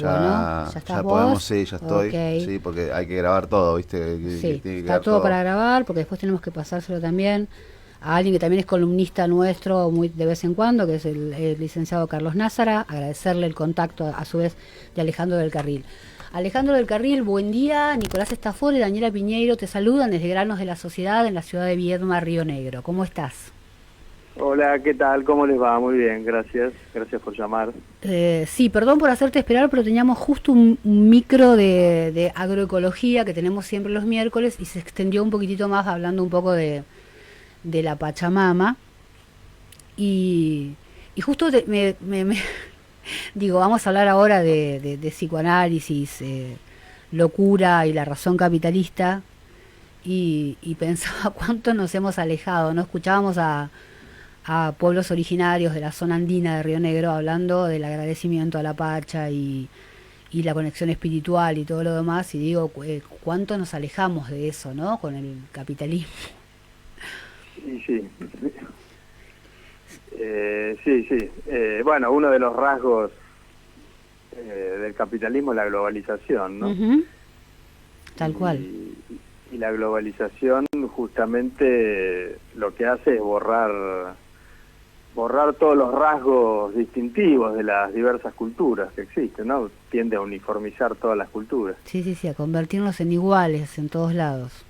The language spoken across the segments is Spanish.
Bueno, ¿ya estás ya vos? podemos, sí, ya estoy. Ok. Sí, porque hay que grabar todo, ¿viste? Sí, Tiene que está quedar todo todo. para grabar, porque después tenemos que pasárselo también a alguien que también es columnista nuestro muy de vez en cuando, que es el licenciado Carlos Názara, agradecerle el contacto a su vez de Alejandro del Carril. Alejandro del Carril, buen día. Nicolás Estafón y Daniela Piñeiro te saludan desde Granos de la Sociedad en la ciudad de Viedma, Río Negro. ¿Cómo estás? Hola, ¿qué tal? ¿Cómo les va? Muy bien, gracias. Gracias por llamar. Sí, perdón por hacerte esperar, pero teníamos justo un micro de agroecología que tenemos siempre los miércoles y se extendió un poquitito más hablando un poco de la Pachamama. Y, y justo digo, vamos a hablar ahora de psicoanálisis, locura y la razón capitalista. Y pensaba cuánto nos hemos alejado, ¿no? Escuchábamos a pueblos originarios de la zona andina de Río Negro hablando del agradecimiento a la Pacha y la conexión espiritual y todo lo demás, y digo, cuánto nos alejamos de eso, ¿no? Con el capitalismo. Y sí, sí. Bueno, uno de los rasgos del capitalismo es la globalización, ¿no? Ujú. Tal cual. Y la globalización justamente lo que hace es borrar todos los rasgos distintivos de las diversas culturas que existen, ¿no? Tiende a uniformizar todas las culturas. Sí, sí, sí, a convertirnos en iguales en todos lados,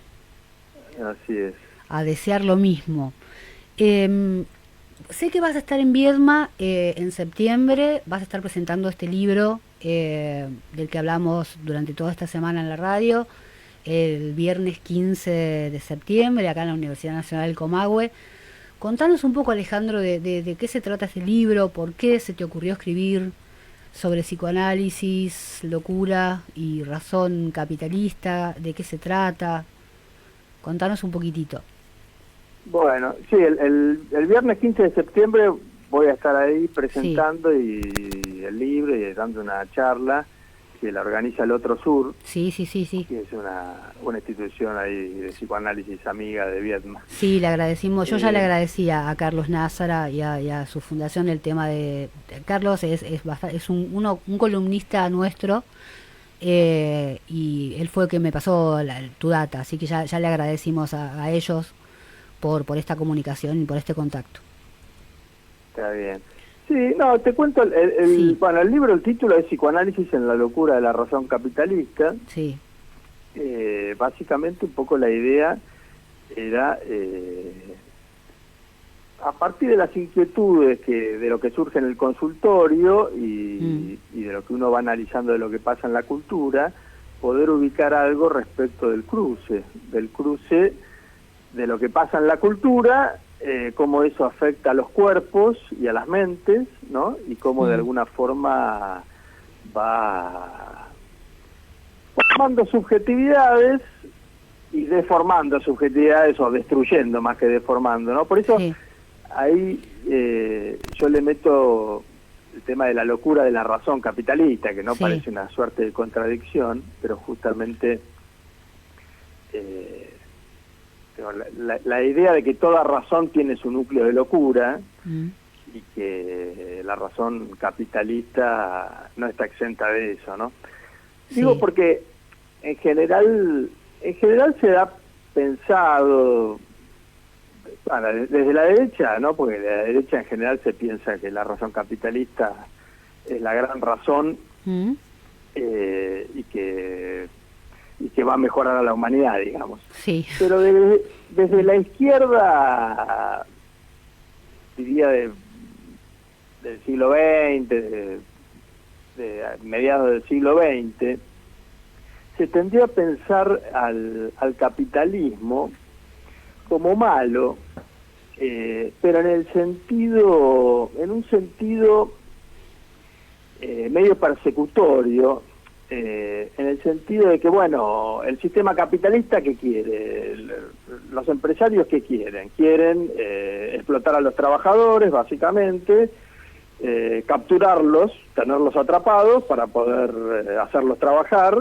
Así es. a desear lo mismo. Em, Sé que vas a estar en Viedma en septiembre, vas a estar presentando este libro del que hablamos durante toda esta semana en la radio, el viernes 15 de septiembre, acá en la Universidad Nacional del Comahue. Contanos un poco, Alejandro, de qué se trata este libro, por qué se te ocurrió escribir sobre psicoanálisis, locura y razón capitalista, de qué se trata. Contanos un poquitito. Bueno, sí, el viernes 15 de septiembre voy a estar ahí Sí, presentando y el libro y dando una charla que la organiza el Otro Sur, sí, sí, sí, sí. que es una institución ahí de psicoanálisis amiga de Viedma. Sí, le agradecimos. Yo ya le Eh, agradecía a Carlos Názara y a su fundación el tema Carlos es un columnista nuestro, y él fue el que me pasó tu data, así que ya le agradecimos a ellos por esta comunicación y por este contacto. Está bien. Sí, no, te cuento, Sí, bueno, el libro, el título es Psicoanálisis en la locura de la razón capitalista. sí. Básicamente un poco la idea era, a partir de las inquietudes de lo que surge en el consultorio Mm, y de lo que uno va analizando de lo que pasa en la cultura, poder ubicar algo respecto del cruce de lo que pasa en la cultura, cómo eso afecta a los cuerpos y a las mentes, ¿no? Y cómo de mm, alguna forma va formando subjetividades y deformando subjetividades, o destruyendo más que deformando, ¿no? Por eso sí, ahí yo le meto el tema de la locura de la razón capitalista, que no sí. parece una suerte de contradicción, pero justamente eh, la idea de que toda razón tiene su núcleo de locura Mm, y que la razón capitalista no está exenta de eso, ¿no? Digo sí. porque en general se ha pensado, bueno, desde la derecha, ¿no? Porque de la derecha en general se piensa que la razón capitalista es la gran razón, Mm, y que va a mejorar a la humanidad, digamos. sí. Pero desde la izquierda, diría del siglo XX, de mediados del siglo XX, se tendría a pensar al capitalismo como malo, pero en un sentido medio persecutorio, en el sentido de que, bueno, el sistema capitalista, ¿qué quiere? Los empresarios, ¿qué quieren? Quieren explotar a los trabajadores, básicamente, capturarlos, tenerlos atrapados para poder hacerlos trabajar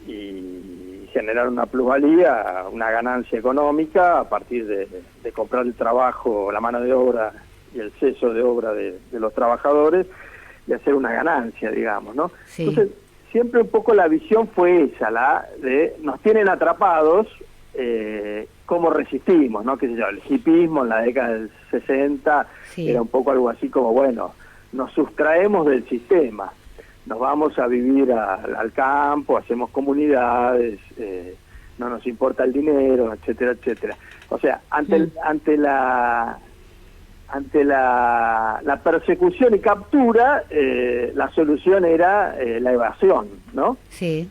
y generar una plusvalía, una ganancia económica a partir de comprar el trabajo, la mano de obra y el seso de obra de los trabajadores, hacer una ganancia, digamos, ¿no? Sí. Entonces, siempre un poco la visión fue esa, la de nos tienen atrapados, ¿cómo resistimos, no? Qué sé yo, el hipismo en la década del 60 Sí. era un poco algo así como, bueno, nos sustraemos del sistema, nos vamos a vivir al campo, hacemos comunidades, no nos importa el dinero, etcétera, etcétera. O sea, ante la persecución y captura, la solución era la evasión, ¿no? Sí.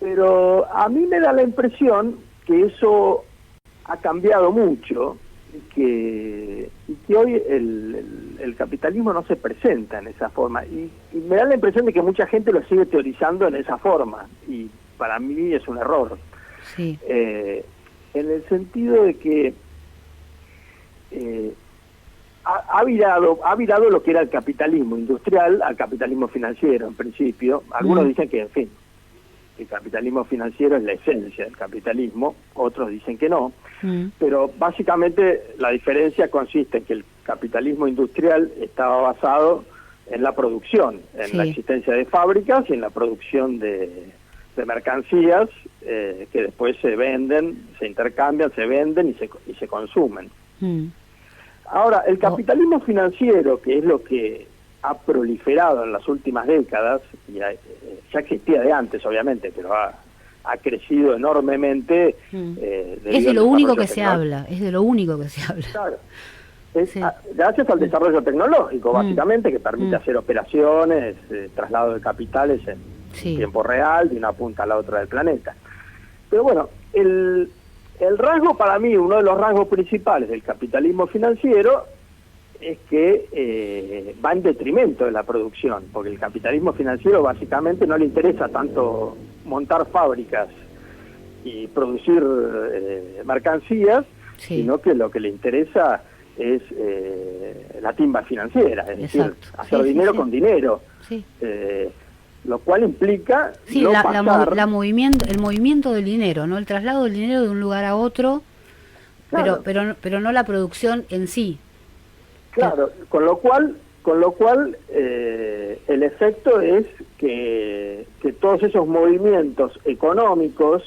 Pero a mí me da la impresión que eso ha cambiado mucho y que hoy el capitalismo no se presenta en esa forma. Y me da la impresión de que mucha gente lo sigue teorizando en esa forma. Y para mí es un error. Sí. En el sentido de que ha virado lo que era el capitalismo industrial al capitalismo financiero, en principio. Algunos dicen que, en fin, el capitalismo financiero es la esencia del capitalismo, otros dicen que no, pero básicamente la diferencia consiste en que el capitalismo industrial estaba basado en la producción, en la existencia de fábricas y en la producción de mercancías que después se venden, se intercambian, se venden y se consumen. Ahora, el capitalismo financiero, que es lo que ha proliferado en las últimas décadas, y ya existía de antes, obviamente, pero ha crecido enormemente. Es de lo único que se habla, es de lo único que se habla. Claro. Gracias al desarrollo tecnológico, básicamente, que permite hacer operaciones, traslado de capitales en tiempo real, de una punta a la otra del planeta. Pero bueno, el rasgo para mí, uno de los rasgos principales del capitalismo financiero, es que va en detrimento de la producción, porque el capitalismo financiero básicamente no le interesa tanto montar fábricas y producir mercancías, sino que lo que le interesa es la timba financiera, es decir, hacer dinero con dinero, lo cual implica no pasar... el movimiento del dinero, no el traslado del dinero de un lugar a otro, claro, pero no la producción en sí. Claro, con lo cual el efecto es que todos esos movimientos económicos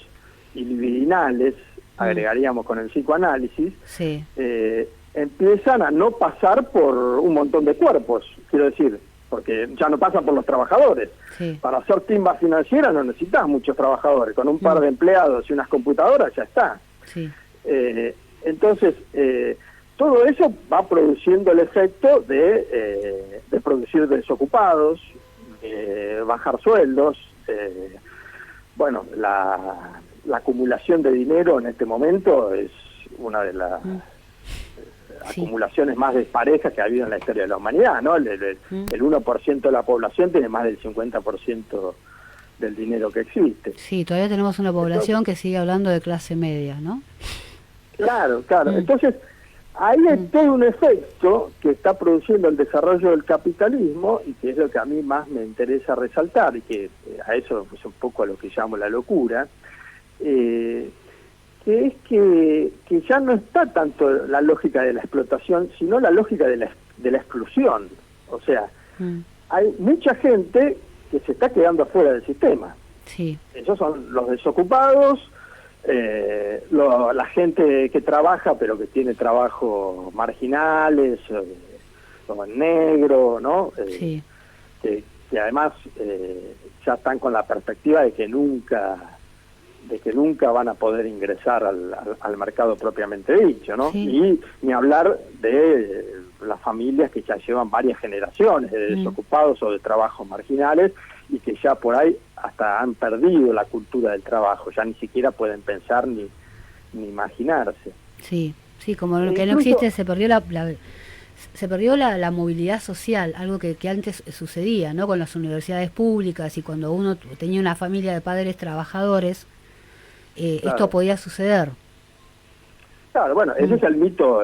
y libidinales, agregaríamos con el psicoanálisis, empiezan a no pasar por un montón de cuerpos, quiero decir, porque ya no pasan por los trabajadores. Para hacer timba financiera no necesitas muchos trabajadores, con un par de empleados y unas computadoras ya está. Entonces, todo eso va produciendo el efecto de producir desocupados, de bajar sueldos. Bueno, la acumulación de dinero en este momento es una de las acumulaciones más desparejas que ha habido en la historia de la humanidad, ¿no? El 1% de la población tiene más del 50% del dinero que existe. Sí, todavía tenemos una población que sigue hablando de clase media, ¿no? Claro. Entonces, ahí hay todo un efecto que está produciendo el desarrollo del capitalismo y que es lo que a mí más me interesa resaltar y que a eso es un poco a lo que llamo la locura, que es que ya no está tanto la lógica de la explotación, sino la lógica de la exclusión. O sea, hay mucha gente que se está quedando afuera del sistema. Esos son los desocupados, la gente que trabaja pero que tiene trabajos marginales, como en negro, ¿no? Que además ya están con la perspectiva de que nunca van a poder ingresar al mercado propiamente dicho, ¿no? Y ni hablar de las familias que ya llevan varias generaciones de desocupados o de trabajos marginales y que ya por ahí hasta han perdido la cultura del trabajo, ya ni siquiera pueden pensar ni imaginarse. Como lo que no existe, se perdió la movilidad social, algo que antes sucedía, ¿no? Con las universidades públicas y cuando uno tenía una familia de padres trabajadores, esto podía suceder. Claro, bueno, ese es el mito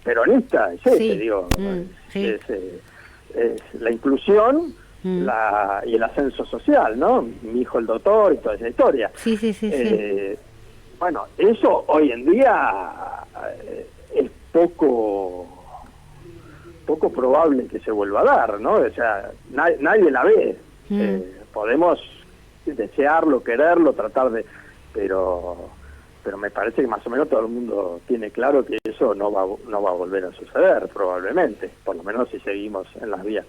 peronista, es ese, digo, es la inclusión y el ascenso social, ¿no? Mi hijo el doctor y toda esa historia. Bueno, eso hoy en día es poco poco probable que se vuelva a dar, ¿no? O sea, nadie la ve. Podemos desearlo, quererlo, tratar de... Pero me parece que más o menos todo el mundo tiene claro que eso no va a volver a suceder, probablemente, por lo menos si seguimos en las vías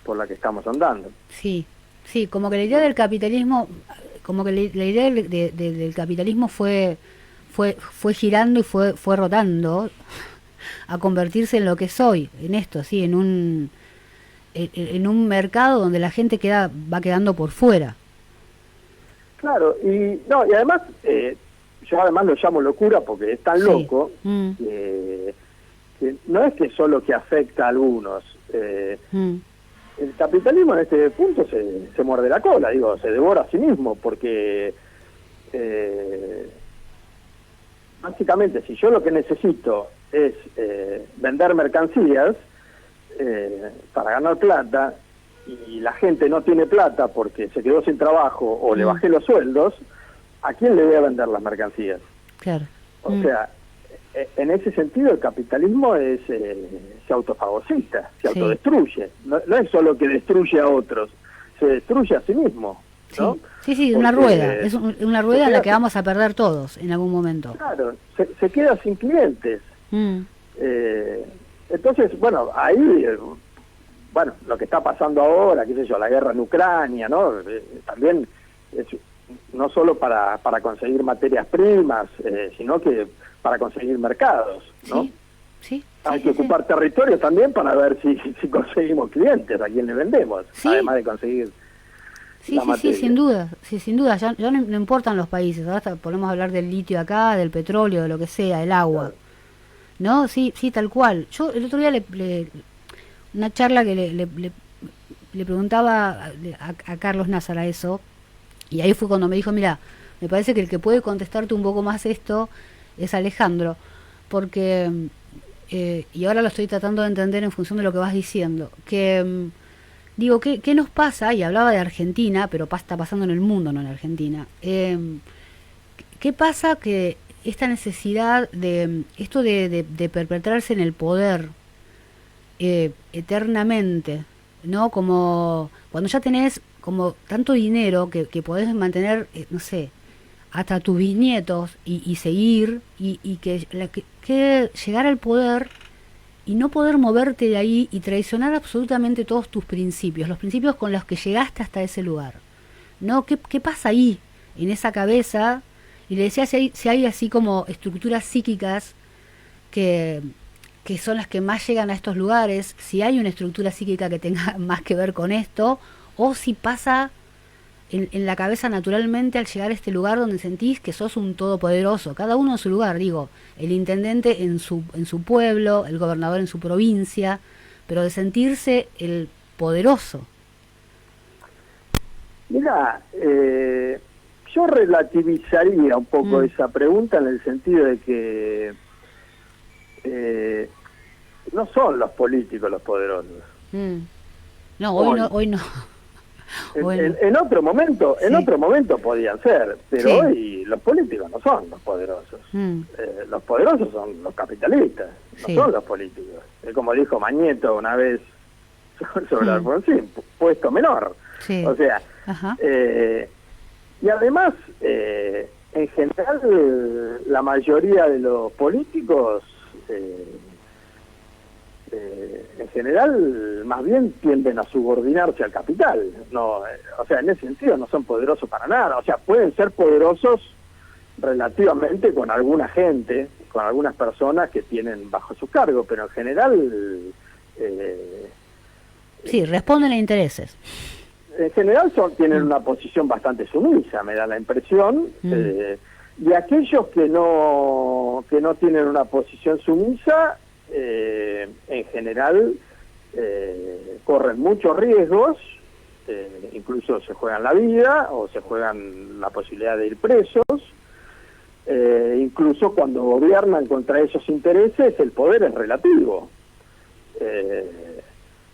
por las que estamos andando. Sí, como que la idea del capitalismo, como que la idea del capitalismo fue girando y fue rotando a convertirse en lo que es hoy, en esto, sí, en un mercado donde la gente va quedando por fuera. Claro, y además, yo además lo llamo locura porque es tan loco que no es que solo que afecta a algunos. El capitalismo en este punto se muerde la cola, se devora a sí mismo, porque básicamente si yo lo que necesito es vender mercancías para ganar plata, y la gente no tiene plata porque se quedó sin trabajo o le bajé los sueldos, ¿a quién le voy a vender las mercancías? Claro. O sea, en ese sentido el capitalismo se autofagocita, se autodestruye. No es solo que destruye a otros, se destruye a sí mismo, ¿no? Sí, una rueda. Es una rueda en la que vamos a perder todos en algún momento. Claro, se queda sin clientes. Entonces, bueno, ahí... Bueno, lo que está pasando ahora, qué sé yo, la guerra en Ucrania, ¿no? También es no solo para conseguir materias primas, sino que para conseguir mercados, ¿no? Sí. Hay que ocupar territorio también para ver si conseguimos clientes, a quién le vendemos, además de conseguir la materia. Sí, sin duda, ya no importan los países, ahora hasta podemos hablar del litio acá, del petróleo, de lo que sea, del agua, ¿no? Sí, tal cual. Yo el otro día una charla que le preguntaba a Carlos Nazara eso, y ahí fue cuando me dijo, mira, me parece que el que puede contestarte un poco más esto es Alejandro, porque, y ahora lo estoy tratando de entender en función de lo que vas diciendo, que, digo, ¿qué nos pasa? Y hablaba de Argentina, pero está pasando en el mundo, no en Argentina. ¿Qué pasa que esta necesidad de, esto de perpetrarse en el poder, eternamente, ¿no? Como cuando ya tenés como tanto dinero que podés mantener, no sé, hasta tus bisnietos y seguir, y que llegar al poder y no poder moverte de ahí y traicionar absolutamente todos tus principios, los principios con los que llegaste hasta ese lugar, ¿no? ¿Qué pasa ahí, en esa cabeza? Y le decía si hay así como estructuras psíquicas que son las que más llegan a estos lugares, si hay una estructura psíquica que tenga más que ver con esto, o si pasa en la cabeza naturalmente al llegar a este lugar donde sentís que sos un todopoderoso, cada uno en su lugar, digo, el intendente en su pueblo, el gobernador en su provincia, pero de sentirse el poderoso. Mira, yo relativizaría un poco esa pregunta en el sentido de que no son los políticos los poderosos. No, hoy no. En otro momento, podían ser, pero hoy los políticos no son los poderosos. Los poderosos son los capitalistas, no son los políticos. Es como dijo Mañeto una vez sobre Alfonsín, puesto menor. O sea, y además, en general, la mayoría de los políticos en general más bien tienden a subordinarse al capital, no, o sea, en ese sentido no son poderosos para nada, o sea, pueden ser poderosos relativamente con alguna gente, con algunas personas que tienen bajo su cargo, pero en general responden a intereses. En general tienen una posición bastante sumisa, me da la impresión, y aquellos que no tienen una posición sumisa, en general corren muchos riesgos, incluso se juegan la vida o se juegan la posibilidad de ir presos, incluso cuando gobiernan contra esos intereses el poder es relativo.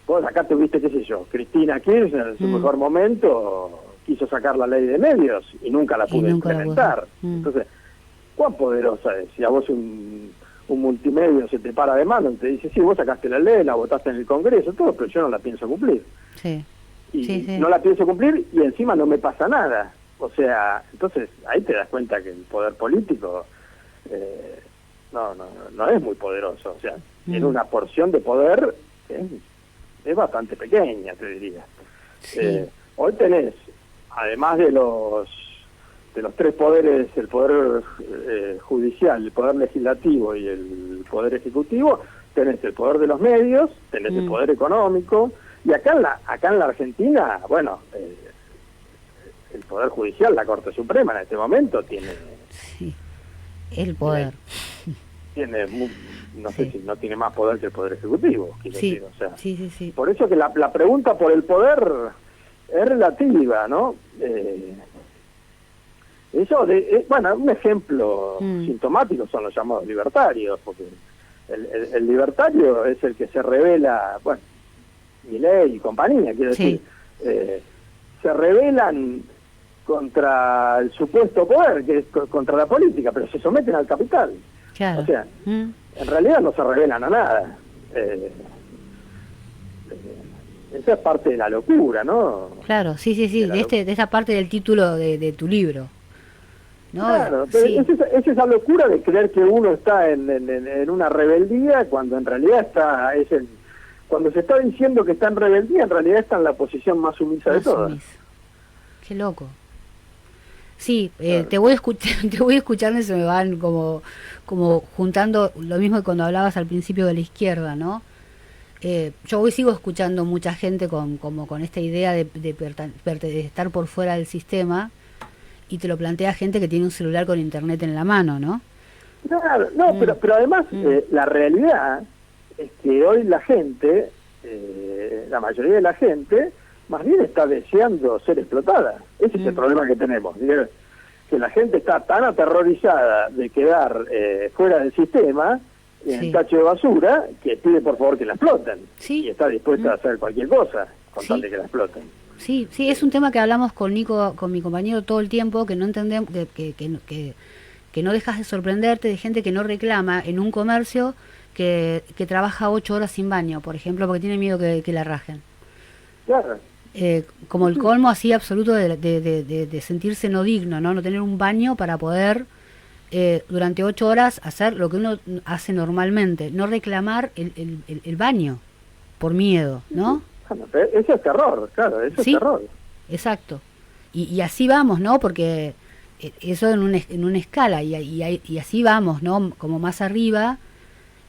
Vos acá tuviste, qué sé yo, Cristina Kirchner en su mejor momento quiso sacar la ley de medios y nunca la pudo implementar. Entonces, ¿cuán poderosa es? Si a vos un un multimedio se te para de mano y te dice, sí, vos sacaste la ley, la votaste en el Congreso, todo, pero yo no la pienso cumplir. Sí. Y Sí. no la pienso cumplir y encima no me pasa nada. O sea, entonces ahí te das cuenta que el poder político no es muy poderoso. O sea, tiene una porción de poder que es bastante pequeña, te diría. Sí. Hoy tenés, además de los tres poderes, el poder judicial, el poder legislativo y el poder ejecutivo, tenés el poder de los medios, tenés el poder económico, y acá en la Argentina, bueno, el poder judicial, la Corte Suprema en este momento tiene el poder. No sé si no tiene más poder que el poder ejecutivo, quiero decir, o sea. Sí. Por eso que la pregunta por el poder es relativa, ¿no? Bueno, un ejemplo sintomático son los llamados libertarios, porque el libertario es el que se revela, bueno, Milei y compañía, quiero decir, se rebelan contra el supuesto poder, que es contra la política, pero se someten al capital. Claro. O sea, en realidad no se rebelan a nada. Esa es parte de la locura, ¿no? Claro, sí, de esa parte del título de tu libro, ¿no? Claro, pero es esa locura de creer que uno está en una rebeldía cuando en realidad cuando se está diciendo que está en rebeldía, en realidad está en la posición más sumisa de todas. Qué loco. Sí, claro. Te voy escuchando y se me van como juntando lo mismo que cuando hablabas al principio de la izquierda, ¿no? Yo hoy sigo escuchando mucha gente con esta idea de estar por fuera del sistema, y te lo plantea gente que tiene un celular con internet en la mano, ¿no? Claro, no, pero además la realidad es que hoy la gente, la mayoría de la gente, más bien está deseando ser explotada. Ese es el problema que tenemos, que la gente está tan aterrorizada de quedar fuera del sistema, en tacho de basura, que pide por favor que la exploten, y está dispuesta a hacer cualquier cosa con tal de que la exploten. Sí, es un tema que hablamos con Nico, con mi compañero, todo el tiempo, que no entendemos, que no dejas de sorprenderte de gente que no reclama en un comercio que trabaja 8 horas sin baño, por ejemplo, porque tiene miedo que la rajen. Claro. Como el colmo así absoluto de sentirse no digno, no tener un baño para poder durante 8 horas hacer lo que uno hace normalmente, no reclamar el baño por miedo, ¿no? Bueno, eso es terror, claro, eso es terror. Exacto. Y así vamos, ¿no? Porque eso en una escala, y así vamos, ¿no? Como más arriba,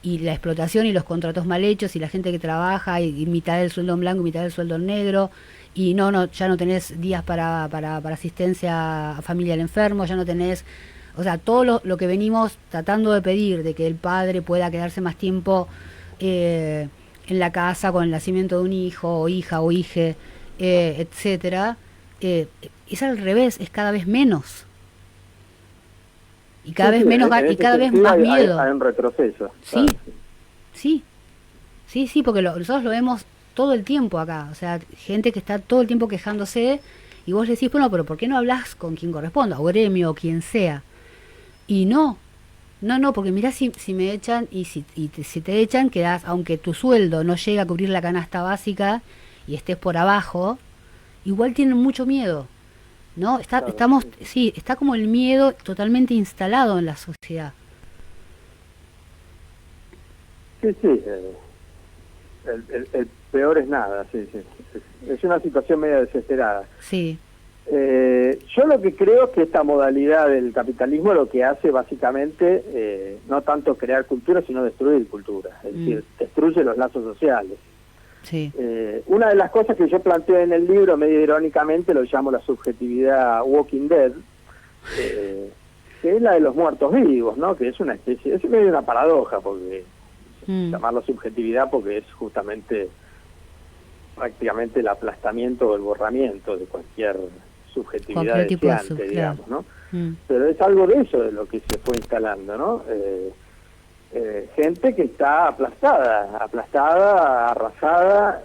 y la explotación y los contratos mal hechos y la gente que trabaja y mitad del sueldo en blanco y mitad del sueldo en negro, y ya no tenés días para asistencia a familia al enfermo, ya no tenés, o sea, todo lo que venimos tratando de pedir, de que el padre pueda quedarse más tiempo en la casa con el nacimiento de un hijo o hija o hije, etcétera, es al revés, es cada vez menos. Y cada vez menos y cada vez más miedo. Hay un retroceso. Sí, claro. Sí, porque nosotros lo vemos todo el tiempo acá. O sea, gente que está todo el tiempo quejándose, y vos decís, bueno, pero ¿por qué no hablas con quien corresponda? O gremio, o quien sea. Y no, porque mirá si me echan, y si te echan, quedás, aunque tu sueldo no llega a cubrir la canasta básica y estés por abajo, igual tienen mucho miedo. ¿No? Está como el miedo totalmente instalado en la sociedad. Sí, el peor es nada, sí. Es una situación media desesperada. Sí. Yo lo que creo es que esta modalidad del capitalismo lo que hace básicamente no tanto crear cultura, sino destruir cultura. Es decir, destruye los lazos sociales. Sí. Una de las cosas que yo planteo en el libro, medio irónicamente, lo llamo la subjetividad Walking Dead, que es la de los muertos vivos, ¿no? Que es una especie, es medio una paradoja, porque llamarlo subjetividad porque es justamente prácticamente el aplastamiento o el borramiento de cualquier subjetividad deseante, digamos, ¿no? Pero es algo de eso de lo que se fue instalando, ¿no? Gente que está aplastada, arrasada,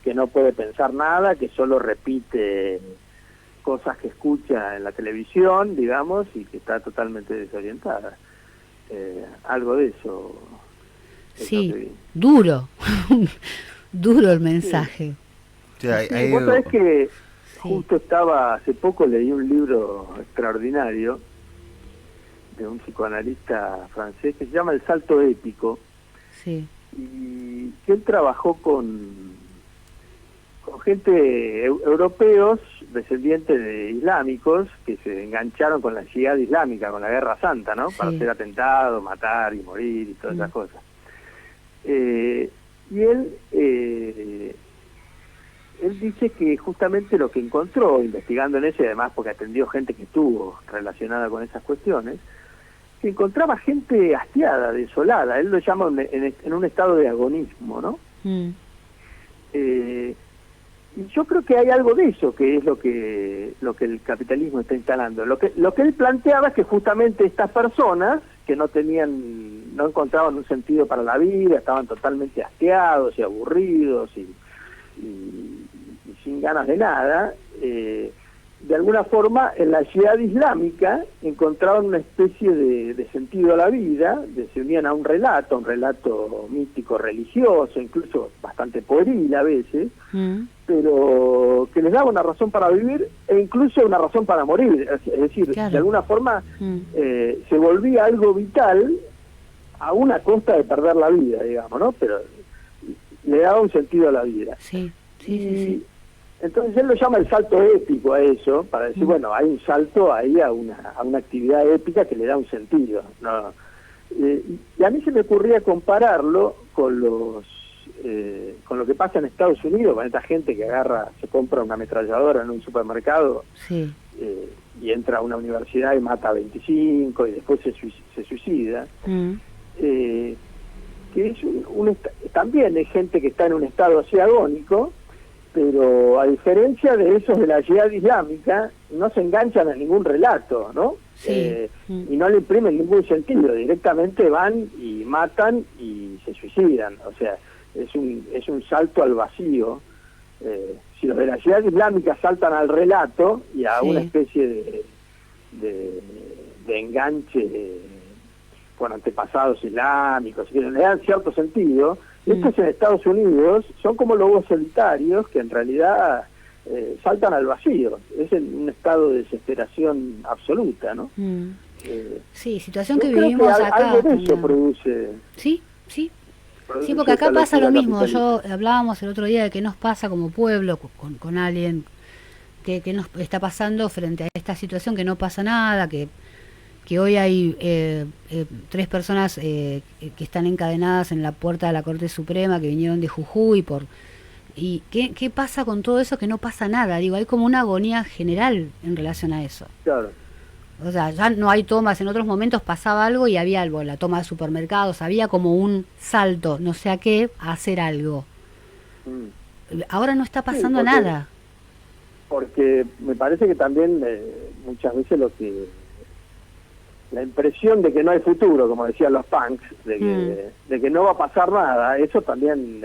que no puede pensar nada, que solo repite cosas que escucha en la televisión, digamos, y que está totalmente desorientada. algo de eso. Es lo que Sí, vi. duro, duro el mensaje. Sí, Sí, vos sabés que Sí. justo hace poco leí un libro extraordinario de un psicoanalista francés que se llama El Salto Épico, Sí, y que él trabajó con gente europeos descendientes de islámicos que se engancharon con la yihad islámica, con la Guerra Santa, ¿no? Para Sí. hacer atentados, matar y morir y todas esas cosas. Y él dice que justamente lo que encontró investigando en eso, y además porque atendió gente que estuvo relacionada con esas cuestiones, que encontraba gente hastiada, desolada. Él lo llama en un estado de agonismo, ¿no? Mm. Y yo creo que hay algo de eso, que es lo que el capitalismo está instalando. Lo que él planteaba es que justamente estas personas que no encontraban un sentido para la vida, estaban totalmente hastiados y aburridos y sin ganas de nada, de alguna forma en la yihad islámica encontraban una especie de sentido a la vida, se unían a un relato mítico religioso, incluso bastante pueril a veces, pero que les daba una razón para vivir e incluso una razón para morir. Es decir, Claro. de alguna forma se volvía algo vital a una costa de perder la vida, digamos, ¿no? Pero le daba un sentido a la vida. Sí, sí, Y sí, sí. entonces él lo llama el salto épico a eso, para decir, bueno, hay un salto ahí a una actividad épica que le da un sentido, ¿no? Y a mí se me ocurría compararlo con lo que pasa en Estados Unidos, con esta gente que se compra una ametralladora en un supermercado Sí. y entra a una universidad y mata a 25 y después se suicida. Que es también es gente que está en un estado así agónico, pero a diferencia de esos de la yihad islámica, no se enganchan a ningún relato, ¿no? Sí. Y no le imprimen ningún sentido, directamente van y matan y se suicidan, o sea, es un salto al vacío. Si los de la yihad islámica saltan al relato y a Sí. una especie de enganche con antepasados islámicos, que le dan cierto sentido, estos en Estados Unidos son como lobos solitarios que en realidad saltan al vacío, es en un estado de desesperación absoluta, ¿no? Sí, situación Yo que creo vivimos acá. algo de eso también. produce Sí, sí. produce Sí, porque acá esta pasa lo locura mismo. capitalista. Hablábamos el otro día de qué nos pasa como pueblo con alguien que nos está pasando frente a esta situación, que no pasa nada, que hoy hay 3 personas que están encadenadas en la puerta de la Corte Suprema, que vinieron de Jujuy ¿y qué pasa con todo eso? Que no pasa nada. Digo, hay como una agonía general en relación a eso. Claro. O sea, ya no hay tomas. En otros momentos pasaba algo y había algo, la toma de supermercados, había como un salto, no sé a qué, a hacer algo. Ahora no está pasando porque- nada. Porque me parece que también muchas veces la impresión de que no hay futuro, como decían los punks, de que no va a pasar nada, eso también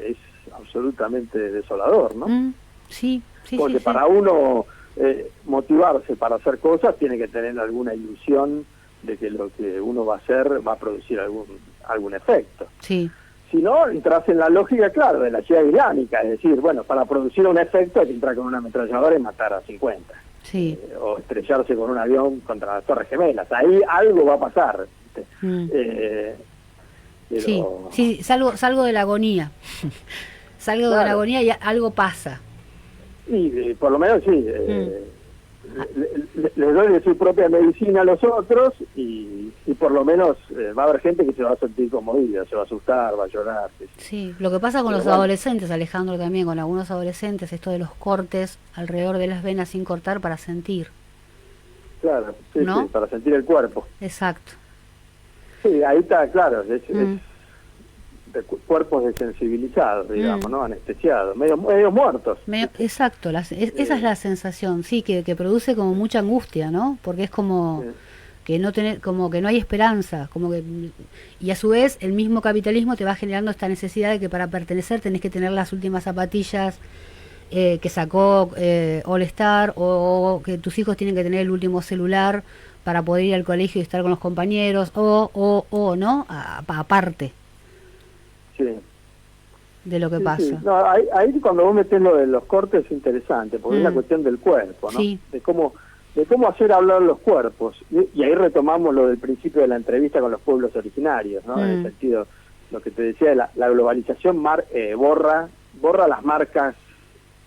es absolutamente desolador, ¿no? Sí, sí, Porque sí, para sí. uno motivarse para hacer cosas tiene que tener alguna ilusión de que lo que uno va a hacer va a producir algún efecto. Sí, Si no, entras en la lógica, claro, de la yihad islámica, es decir, bueno, para producir un efecto hay que entrar con una ametralladora y matar a 50. sí. O estrellarse con un avión contra las Torres Gemelas. Ahí algo va a pasar. ¿Viste? Pero, Sí, sí, salgo de la agonía. Salgo de la Claro. agonía y algo pasa. y por lo menos sí, les doy de su propia medicina a los otros y por lo menos va a haber gente que se va a sentir conmovida, se va a asustar, va a llorar. Sí, lo que pasa con Pero los bueno. adolescentes, Alejandro, también, con algunos adolescentes, esto de los cortes alrededor de las venas sin cortar para sentir. Claro, sí, ¿No? sí, para sentir el cuerpo. Exacto. Sí, ahí está, claro, es de cuerpos desensibilizados, digamos, ¿no? Anestesiados, medio muertos. Exacto, esa es la sensación, sí, que produce como mucha angustia, ¿no? Porque es como que como que no hay esperanza, como que, y a su vez el mismo capitalismo te va generando esta necesidad de que para pertenecer tenés que tener las últimas zapatillas que sacó All Star, o que tus hijos tienen que tener el último celular para poder ir al colegio y estar con los compañeros, o ¿no? Aparte Sí. de lo que Sí, pasa. sí. No, ahí cuando vos metés lo de los cortes es interesante, porque es la cuestión del cuerpo, ¿no? Sí. De cómo hacer hablar los cuerpos. Y ahí retomamos lo del principio de la entrevista con los pueblos originarios, ¿no? En el sentido, lo que te decía, la globalización borra las marcas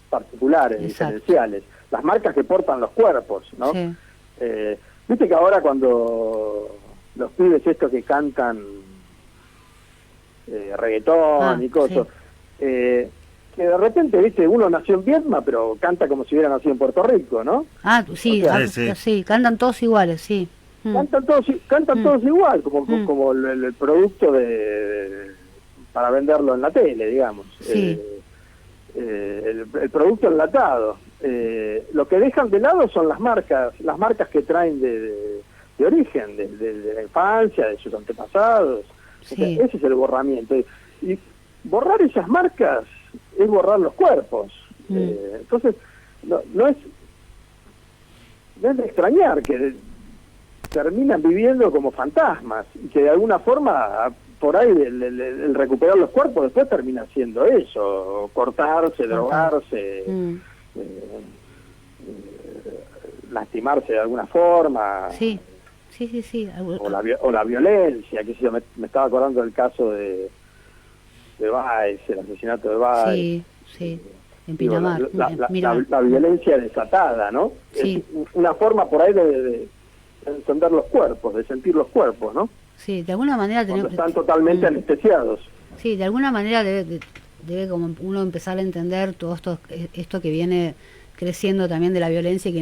particulares, Exacto. diferenciales, las marcas que portan los cuerpos, ¿no? Sí. Viste que ahora cuando los pibes estos que cantan reggaetón y cosas, que de repente, viste, uno nació en Vietnam, pero canta como si hubiera nacido en Puerto Rico, ¿no? Sí, O sea, sí, cantan todos iguales, sí. Cantan todos igual, como el producto para venderlo en la tele, digamos. Sí. El producto enlatado. Lo que dejan de lado son las marcas que traen de origen, de la infancia, de sus antepasados. Sí. O sea, ese es el borramiento. Y borrar esas marcas es borrar los cuerpos. Entonces, no es de extrañar que terminan viviendo como fantasmas y que de alguna forma por ahí el recuperar los cuerpos después termina siendo eso, cortarse, drogarse, lastimarse de alguna forma. Sí. O la violencia, que me estaba acordando del caso de Baez, el asesinato de Baez. Sí, en Pinamar. La violencia desatada, ¿no? Sí. Es una forma por ahí de encender los cuerpos, de sentir los cuerpos, ¿no? Sí, de alguna manera cuando están totalmente anestesiados. Sí, de alguna manera debe como uno empezar a entender todo esto que viene creciendo también de la violencia y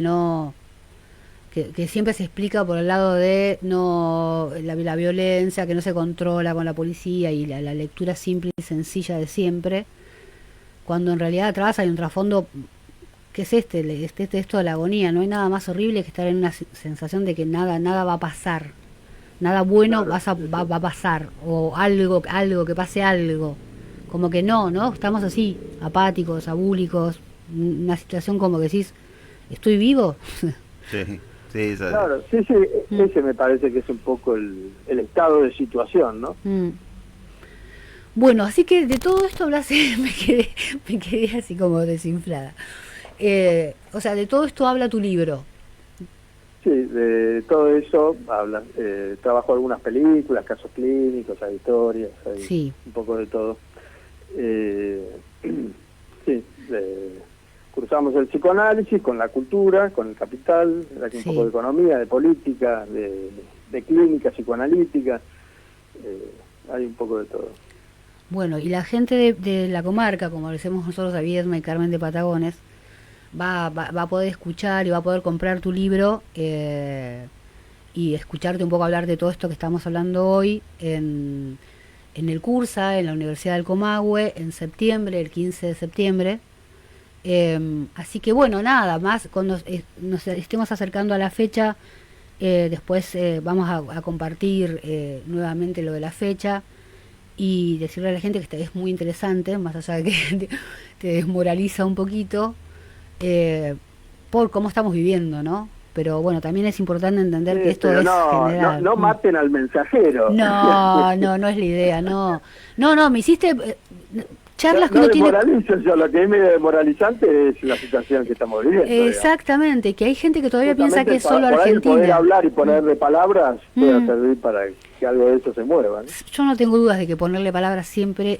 que siempre se explica por el lado de la violencia, que no se controla con la policía y la lectura simple y sencilla de siempre, cuando en realidad atrás hay un trasfondo que es esto de la agonía. No hay nada más horrible que estar en una sensación de que nada va a pasar, nada bueno va a pasar, o algo que pase algo, como que no, estamos así, apáticos, abúlicos, una situación como que decís, ¿estoy vivo? Sí, claro, sí, ese me parece que es un poco el estado de situación, ¿no? Bueno, así que de todo esto hablaste, me quedé así como desinflada. O sea, de todo esto habla tu libro. Sí, de todo eso habla. Trabajo algunas películas, casos clínicos, hay historias, hay un poco de todo. Sí, cruzamos el psicoanálisis con la cultura, con el capital, un poco de economía, de política, de clínica psicoanalítica, hay un poco de todo. Bueno, y la gente de la comarca, como le decimos nosotros a Viedma y Carmen de Patagones, va a poder escuchar y va a poder comprar tu libro y escucharte un poco hablar de todo esto que estamos hablando hoy en el Cursa, en la Universidad del Comahue, en septiembre, el 15 de septiembre. Así que bueno, nada más, cuando nos estemos acercando a la fecha, después vamos a compartir nuevamente lo de la fecha y decirle a la gente que es muy interesante, más allá de que te desmoraliza un poquito, por cómo estamos viviendo, ¿no? Pero bueno, también es importante entender que esto es general. No maten al mensajero. No es la idea, no, me hiciste charlas que no uno tiene... yo, lo que es medio demoralizante es la situación que estamos viviendo. Exactamente, digamos. Que hay gente que todavía piensa que es solo Argentina. Poder hablar y ponerle palabras puede servir para que algo de eso se mueva, ¿no? Yo no tengo dudas de que ponerle palabras siempre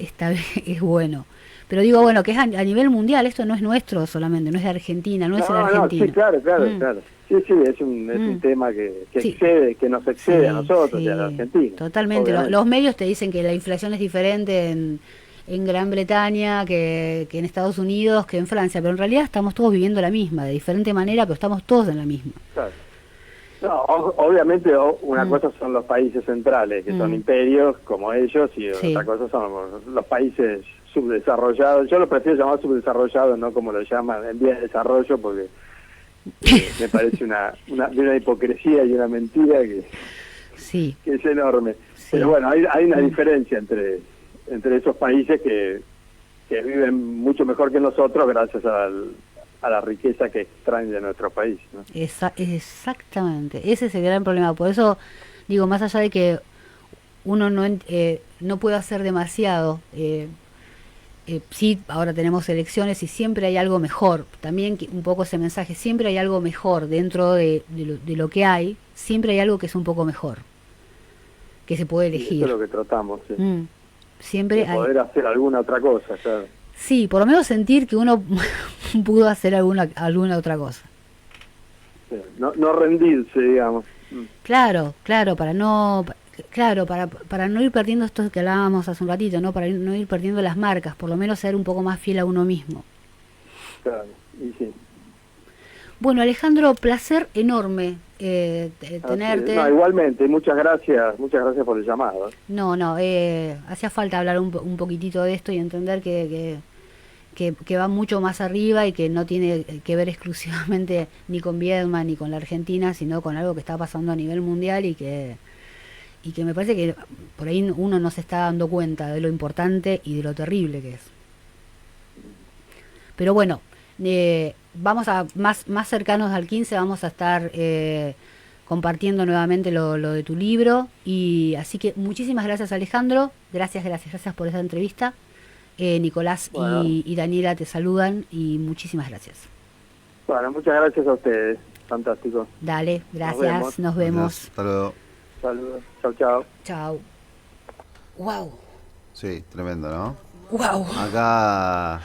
es bueno. Pero digo, bueno, que es a nivel mundial, esto no es nuestro solamente, no es de Argentina, no es el argentino. Sí, claro. Sí, es un tema que excede, que nos excede a nosotros y a la Argentina. Totalmente. Los medios te dicen que la inflación es diferente en Gran Bretaña que en Estados Unidos, que en Francia, pero en realidad estamos todos viviendo la misma, de diferente manera, pero estamos todos en la misma. Claro. No, obviamente una cosa son los países centrales, que son imperios como ellos, y otra cosa son los países subdesarrollados. Yo lo prefiero llamar subdesarrollados, no como lo llaman en vía de desarrollo, porque me parece de una hipocresía y una mentira que es enorme. Pero bueno, hay una diferencia entre esos países que viven mucho mejor que nosotros gracias a la riqueza que extraen de nuestro país, ¿no? Exactamente, ese es el gran problema. Por eso digo, más allá de que uno no puede hacer demasiado, sí, ahora tenemos elecciones y siempre hay algo mejor. También un poco ese mensaje, siempre hay algo mejor dentro de lo que hay, siempre hay algo que es un poco mejor, que se puede elegir. Eso es lo que tratamos, sí. Siempre de poder hacer alguna otra cosa, claro. Sí, por lo menos sentir que uno pudo hacer alguna otra cosa. Sí, no rendirse, digamos. Claro, para no ir perdiendo esto que hablábamos hace un ratito, ¿no? Para no ir perdiendo las marcas, por lo menos ser un poco más fiel a uno mismo. Claro, y sí. Bueno, Alejandro, placer enorme tenerte. No, igualmente, muchas gracias por el llamado. No, hacía falta hablar un poquitito de esto y entender que va mucho más arriba y que no tiene que ver exclusivamente ni con Viedma ni con la Argentina, sino con algo que está pasando a nivel mundial y que me parece que por ahí uno no se está dando cuenta de lo importante y de lo terrible que es. Pero bueno, vamos a más cercanos al 15 vamos a estar compartiendo nuevamente lo de tu libro, y así que muchísimas gracias, Alejandro, gracias por esa entrevista. Nicolás y Daniela te saludan y muchísimas gracias. Bueno, muchas gracias a ustedes, fantástico. Dale, gracias, nos vemos. Hasta luego. Saludos, chau. Chao. Wow. Sí, tremendo, ¿no? Wow. Acá